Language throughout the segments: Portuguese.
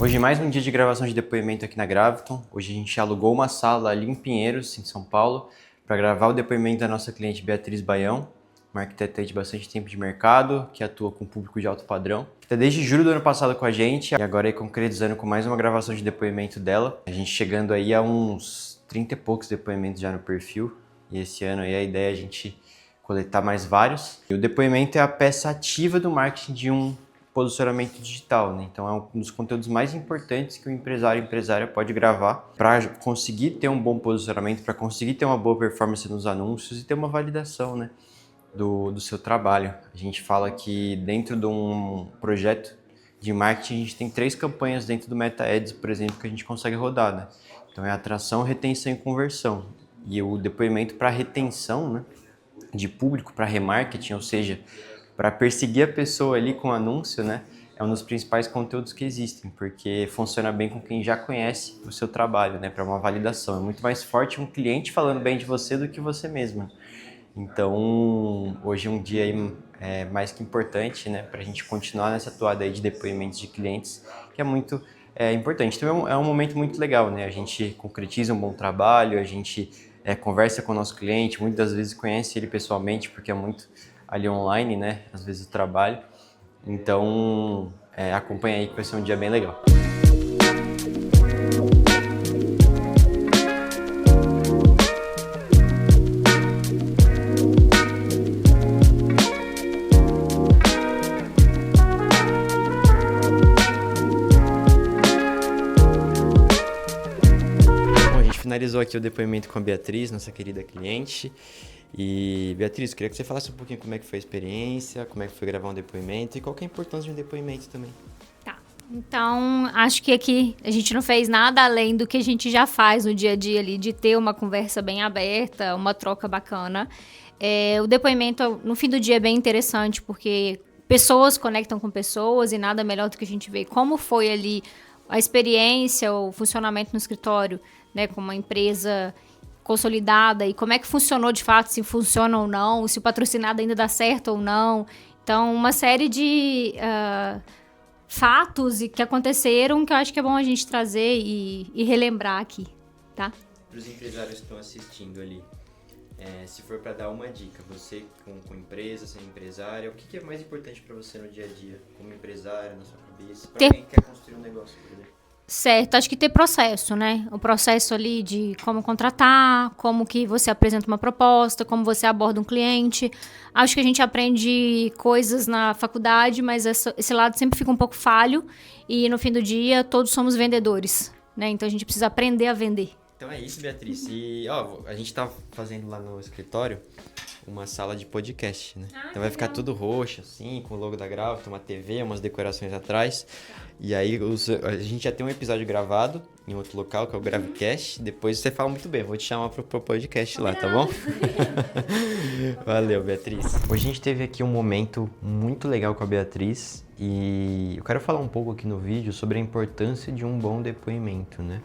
Hoje mais um dia de gravação de depoimento aqui na Graviton. Hoje a gente alugou uma sala ali em Pinheiros, em São Paulo, para gravar o depoimento da nossa cliente Beatriz Baião, uma arquiteta de bastante tempo de mercado, que atua com público de alto padrão, que está desde julho do ano passado com a gente e agora aí concretizando com mais uma gravação de depoimento dela. A gente chegando aí a uns 30 e poucos depoimentos já no perfil, e esse ano aí a ideia é a gente coletar mais vários. E o depoimento é a peça ativa do marketing de um posicionamento digital, né? Então é um dos conteúdos mais importantes que o empresário e empresária pode gravar para conseguir ter um bom posicionamento, para conseguir ter uma boa performance nos anúncios e ter uma validação, né, do seu trabalho. A gente fala que dentro de um projeto de marketing a gente tem 3 campanhas dentro do Meta Ads, por exemplo, que a gente consegue rodar, né? Então é atração, retenção e conversão. E o depoimento para retenção, né, de público, para remarketing, ou seja, para perseguir a pessoa ali com anúncio, né, é um dos principais conteúdos que existem, porque funciona bem com quem já conhece o seu trabalho, né, para uma validação. É muito mais forte um cliente falando bem de você do que você mesma. Então, hoje é um dia aí, mais que importante, né, para a gente continuar nessa toada aí de depoimentos de clientes, que é muito importante. Então, é um momento muito legal, né, a gente concretiza um bom trabalho, a gente conversa com o nosso cliente, muitas vezes conhece ele pessoalmente, porque é muito ali online, né, às vezes o trabalho. Então, acompanha aí que vai ser um dia bem legal. Bom, a gente finalizou aqui o depoimento com a Beatriz, nossa querida cliente. E, Beatriz, queria que você falasse um pouquinho como é que foi a experiência, como é que foi gravar um depoimento e qual que é a importância de um depoimento também. Tá. Então, acho que aqui a gente não fez nada além do que a gente já faz no dia a dia ali, de ter uma conversa bem aberta, uma troca bacana. O depoimento, no fim do dia, é bem interessante, porque pessoas conectam com pessoas e nada melhor do que a gente ver como foi ali a experiência, o funcionamento no escritório, né, com uma empresa consolidada e como é que funcionou de fato, se funciona ou não, se o patrocinado ainda dá certo ou não. Então, uma série de fatos que aconteceram que eu acho que é bom a gente trazer e relembrar aqui, tá? Para os empresários que estão assistindo ali, se for para dar uma dica, você com empresa, sendo empresária, o que é mais importante para você no dia a dia, como empresária, na sua cabeça, para quem quer construir um negócio, por exemplo? Certo, acho que ter processo, né? O processo ali de como contratar, como que você apresenta uma proposta, como você aborda um cliente. Acho que a gente aprende coisas na faculdade, mas esse lado sempre fica um pouco falho e no fim do dia todos somos vendedores, né? Então a gente precisa aprender a vender. Então é isso, Beatriz. E a gente tá fazendo lá no escritório uma sala de podcast, né? Então vai ficar tudo roxo, assim, com o logo da Graviton, uma TV, umas decorações atrás. E aí a gente já tem um episódio gravado em outro local, que é o Gravicast. Depois você fala muito bem, vou te chamar pro podcast lá, tá bom? Valeu, Beatriz. Hoje a gente teve aqui um momento muito legal com a Beatriz e eu quero falar um pouco aqui no vídeo sobre a importância de um bom depoimento, né?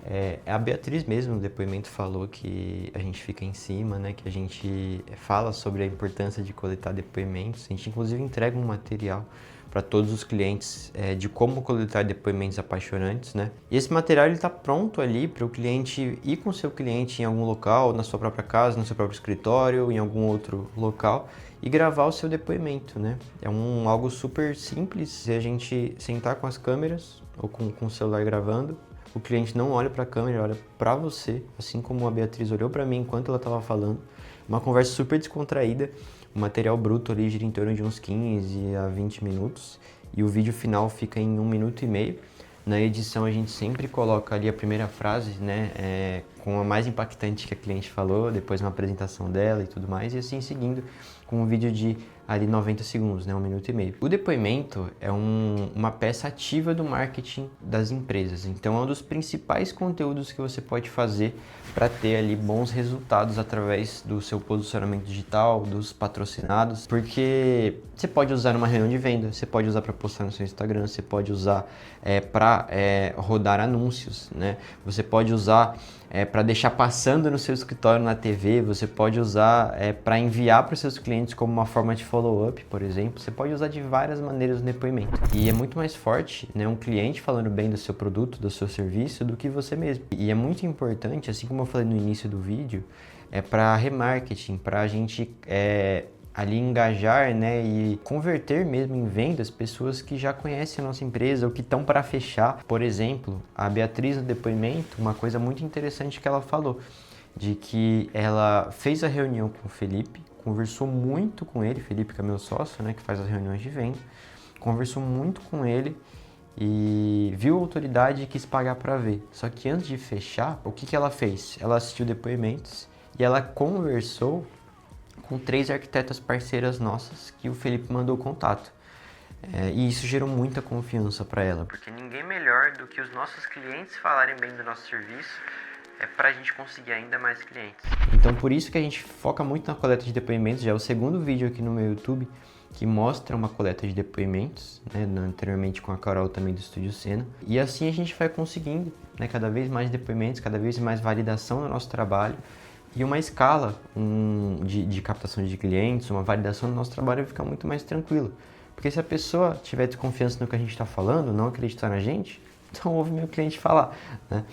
A Beatriz mesmo no depoimento falou que a gente fica em cima, né? Que a gente fala sobre a importância de coletar depoimentos. A gente inclusive entrega um material para todos os clientes de como coletar depoimentos apaixonantes, né? E esse material ele está pronto ali para o cliente ir com o seu cliente em algum local, na sua própria casa, no seu próprio escritório, em algum outro local e gravar o seu depoimento, né? É algo super simples, se a gente sentar com as câmeras ou com o celular gravando, o cliente não olha para a câmera, olha para você, assim como a Beatriz olhou para mim enquanto ela estava falando. Uma conversa super descontraída. O material bruto ali gira em torno de uns 15 a 20 minutos e o vídeo final fica em 1 minuto e meio. Na edição a gente sempre coloca ali a primeira frase, né, com a mais impactante que a cliente falou, depois uma apresentação dela e tudo mais, e assim seguindo com um vídeo de ali 90 segundos, né, 1 minuto e meio. O depoimento é uma peça ativa do marketing das empresas, então é um dos principais conteúdos que você pode fazer para ter ali bons resultados através do seu posicionamento digital, dos patrocinados, porque você pode usar numa reunião de venda, você pode usar para postar no seu Instagram, você pode usar para rodar anúncios, né? Você pode usar para deixar passando no seu escritório na TV, você pode usar para enviar para os seus clientes como uma forma de follow-up, por exemplo. Você pode usar de várias maneiras o depoimento. E é muito mais forte, né, um cliente falando bem do seu produto, do seu serviço, do que você mesmo. E é muito importante, assim como eu falei no início do vídeo, para remarketing, para a gente ali engajar, né, e converter mesmo em vendas pessoas que já conhecem a nossa empresa ou que estão para fechar. Por exemplo, a Beatriz no depoimento, uma coisa muito interessante que ela falou, de que ela fez a reunião com o Felipe, conversou muito com ele, Felipe que é meu sócio, né, que faz as reuniões de venda, conversou muito com ele e viu a autoridade e quis pagar para ver. Só que antes de fechar, o que ela fez? Ela assistiu depoimentos e ela conversou com 3 arquitetas parceiras nossas que o Felipe mandou contato. E isso gerou muita confiança para ela. Porque ninguém melhor do que os nossos clientes falarem bem do nosso serviço para a gente conseguir ainda mais clientes. Então por isso que a gente foca muito na coleta de depoimentos. Já é o segundo vídeo aqui no meu YouTube que mostra uma coleta de depoimentos, né, anteriormente com a Carol também do Estúdio Sena. E assim a gente vai conseguindo, né, cada vez mais depoimentos, cada vez mais validação do nosso trabalho. E uma escala de captação de clientes, uma validação do nosso trabalho vai ficar muito mais tranquilo. Porque se a pessoa tiver desconfiança no que a gente está falando, não acreditar na gente, então ouve meu cliente falar, né?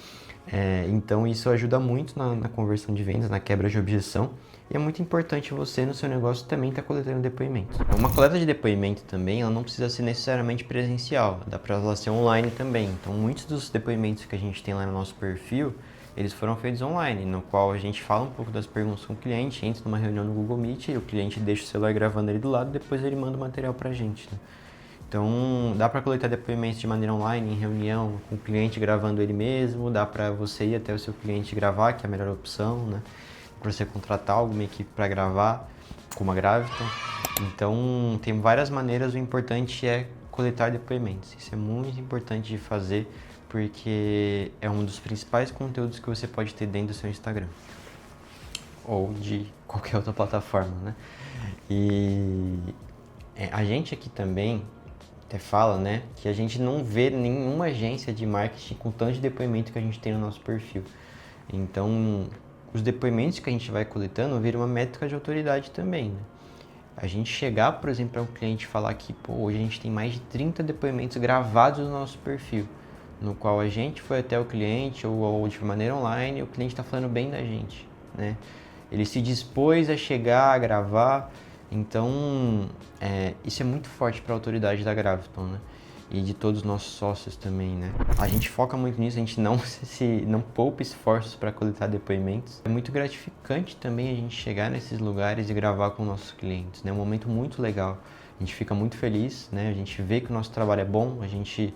Então isso ajuda muito na conversão de vendas, na quebra de objeção. E é muito importante você no seu negócio também estar coletando depoimentos. Uma coleta de depoimento também, ela não precisa ser necessariamente presencial, dá para ela ser online também. Então muitos dos depoimentos que a gente tem lá no nosso perfil, eles foram feitos online, no qual a gente fala um pouco das perguntas com o cliente, entra numa reunião no Google Meet e o cliente deixa o celular gravando ali do lado, depois ele manda o material pra gente, né? Então, dá para coletar depoimentos de maneira online, em reunião, com o cliente gravando ele mesmo, dá para você ir até o seu cliente gravar, que é a melhor opção, né? Para você contratar alguma equipe para gravar, como a Graviton. Então, tem várias maneiras, o importante é coletar depoimentos. Isso é muito importante de fazer, porque é um dos principais conteúdos que você pode ter dentro do seu Instagram ou de qualquer outra plataforma, né? E a gente aqui também até fala, né, que a gente não vê nenhuma agência de marketing com tanto de depoimento que a gente tem no nosso perfil. Então, os depoimentos que a gente vai coletando viram uma métrica de autoridade também, né? A gente chegar, por exemplo, para um cliente e falar que, hoje a gente tem mais de 30 depoimentos gravados no nosso perfil, no qual a gente foi até o cliente ou de maneira online, e o cliente está falando bem da gente, né? Ele se dispôs a chegar, a gravar, então isso é muito forte para a autoridade da Graviton, né? E de todos os nossos sócios também, né? A gente foca muito nisso, a gente não poupa esforços para coletar depoimentos. É muito gratificante também a gente chegar nesses lugares e gravar com nossos clientes, né? É um momento muito legal. A gente fica muito feliz, né? A gente vê que o nosso trabalho é bom, a gente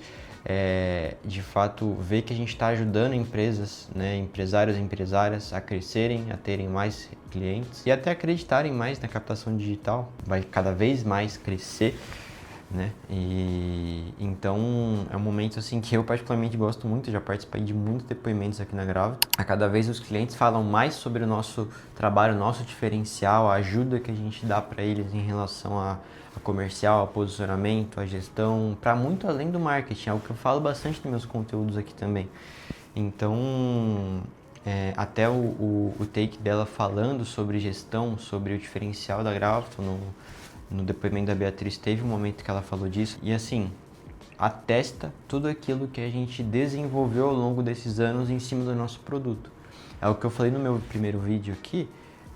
de fato vê que a gente está ajudando empresas, né? Empresários e empresárias a crescerem, a terem mais clientes e até acreditarem mais na captação digital. Vai cada vez mais crescer, né? E então é um momento assim que eu particularmente gosto muito, já participei de muitos depoimentos aqui na Graviton. A cada vez os clientes falam mais sobre o nosso trabalho, o nosso diferencial, a ajuda que a gente dá para eles em relação a comercial, a posicionamento, a gestão, para muito além do marketing, é algo que eu falo bastante nos meus conteúdos aqui também. Então, até o take dela falando sobre gestão, sobre o diferencial da Graviton, no depoimento da Beatriz teve um momento que ela falou disso, e assim, atesta tudo aquilo que a gente desenvolveu ao longo desses anos em cima do nosso produto. É o que eu falei no meu primeiro vídeo aqui,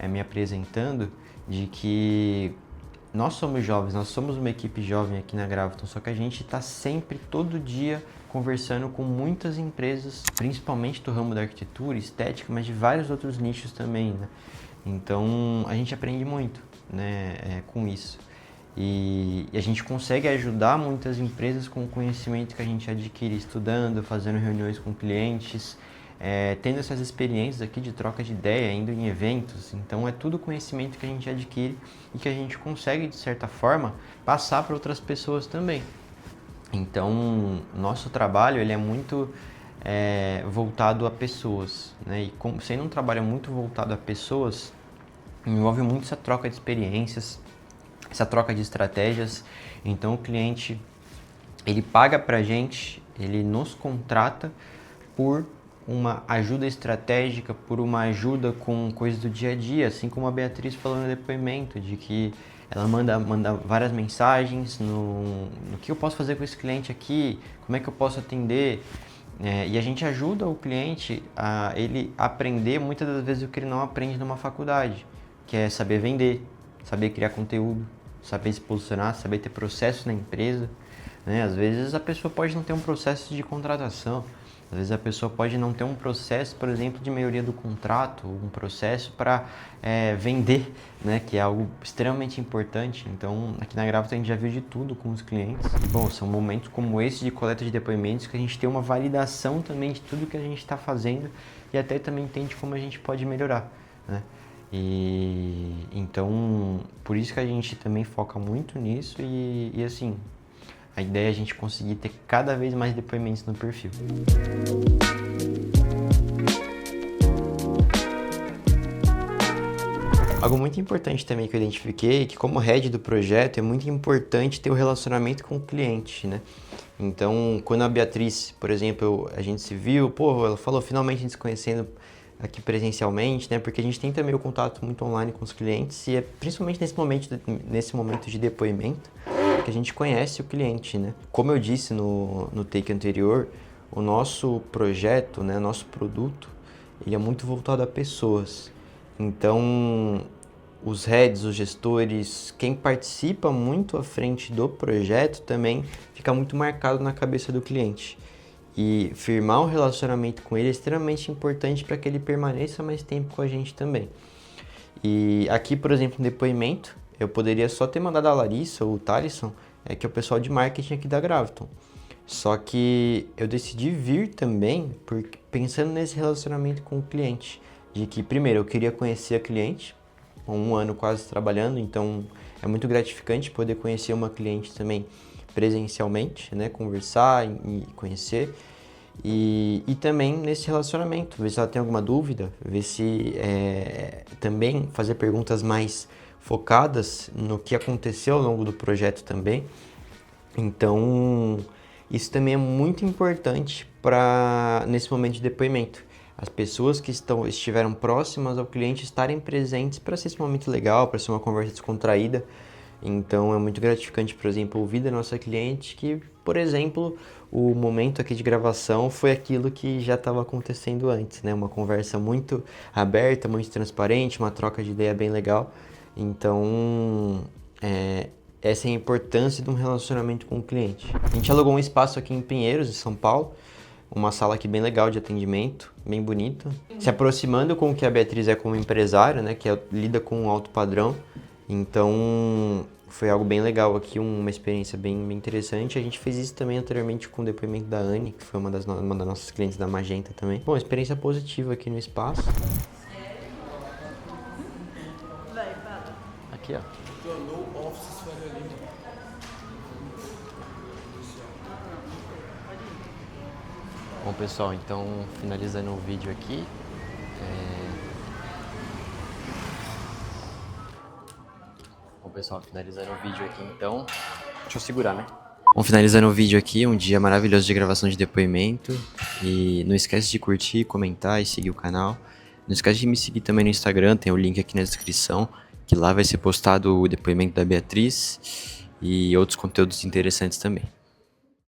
me apresentando, de que nós somos jovens, nós somos uma equipe jovem aqui na Graviton, só que a gente está sempre, todo dia, conversando com muitas empresas, principalmente do ramo da arquitetura, estética, mas de vários outros nichos também, né? Então, a gente aprende muito, né, com isso. E a gente consegue ajudar muitas empresas com o conhecimento que a gente adquire estudando, fazendo reuniões com clientes, tendo essas experiências aqui de troca de ideia, indo em eventos. Então é tudo conhecimento que a gente adquire e que a gente consegue, de certa forma, passar para outras pessoas também. Então, nosso trabalho ele é muito voltado a pessoas, né? E sendo um trabalho muito voltado a pessoas, envolve muito essa troca de experiências, essa troca de estratégias. Então o cliente, ele paga pra gente, ele nos contrata por uma ajuda estratégica por uma ajuda com coisas do dia a dia, assim como a Beatriz falou no depoimento, de que ela manda várias mensagens no que eu posso fazer com esse cliente aqui, como é que eu posso atender. E a gente ajuda o cliente a ele aprender muitas das vezes o que ele não aprende numa faculdade, que é saber vender, saber criar conteúdo, saber se posicionar, saber ter processo na empresa, né? Às vezes a pessoa pode não ter um processo de contratação, às vezes a pessoa pode não ter um processo, por exemplo, de melhoria do contrato, um processo para vender, né? Que é algo extremamente importante. Então, aqui na Gravaton a gente já viu de tudo com os clientes. Bom, são momentos como esse de coleta de depoimentos que a gente tem uma validação também de tudo que a gente está fazendo e até também entende como a gente pode melhorar, né? E então, por isso que a gente também foca muito nisso e assim, a ideia é a gente conseguir ter cada vez mais depoimentos no perfil. Algo muito importante também que eu identifiquei é que como head do projeto é muito importante ter o relacionamento com o cliente, né? Então, quando a Beatriz, por exemplo, a gente se viu, ela falou finalmente a gente se conhecendo aqui presencialmente, né? Porque a gente tem também o contato muito online com os clientes e é principalmente nesse momento de depoimento que a gente conhece o cliente, né? Como eu disse no take anterior, o nosso projeto, né, nosso produto, ele é muito voltado a pessoas. Então, os heads, os gestores, quem participa muito à frente do projeto também fica muito marcado na cabeça do cliente. E firmar um relacionamento com ele é extremamente importante para que ele permaneça mais tempo com a gente também. E aqui, por exemplo, no depoimento, eu poderia só ter mandado a Larissa ou o Thalisson, que é o pessoal de marketing aqui da Gravaton. Só que eu decidi vir também pensando nesse relacionamento com o cliente. De que, primeiro, eu queria conhecer a cliente, com 1 ano quase trabalhando, então é muito gratificante poder conhecer uma cliente também presencialmente, né? Conversar e conhecer. E também nesse relacionamento, ver se ela tem alguma dúvida, ver se também fazer perguntas mais focadas no que aconteceu ao longo do projeto também. Então, isso também é muito importante nesse momento de depoimento. As pessoas que estiveram próximas ao cliente estarem presentes para ser esse momento legal, para ser uma conversa descontraída. Então, é muito gratificante, por exemplo, ouvir da nossa cliente que, por exemplo, o momento aqui de gravação foi aquilo que já estava acontecendo antes, né? Uma conversa muito aberta, muito transparente, uma troca de ideia bem legal. Então, essa é a importância de um relacionamento com o cliente. A gente alugou um espaço aqui em Pinheiros, em São Paulo, uma sala aqui bem legal de atendimento, bem bonita, se aproximando com o que a Beatriz é como empresária, né, que lida com um alto padrão. Então, foi algo bem legal aqui, uma experiência bem interessante. A gente fez isso também anteriormente com o depoimento da Anne, que foi uma das nossas clientes da Magenta também. Bom, experiência positiva aqui no espaço. Aqui, ó. Bom, pessoal, então finalizando o vídeo aqui. Bom, pessoal, finalizando o vídeo aqui, então. Deixa eu segurar, né? Bom, finalizando o vídeo aqui, um dia maravilhoso de gravação de depoimento. E não esquece de curtir, comentar e seguir o canal. Não esquece de me seguir também no Instagram, tem o link aqui na descrição, que lá vai ser postado o depoimento da Beatriz e outros conteúdos interessantes também.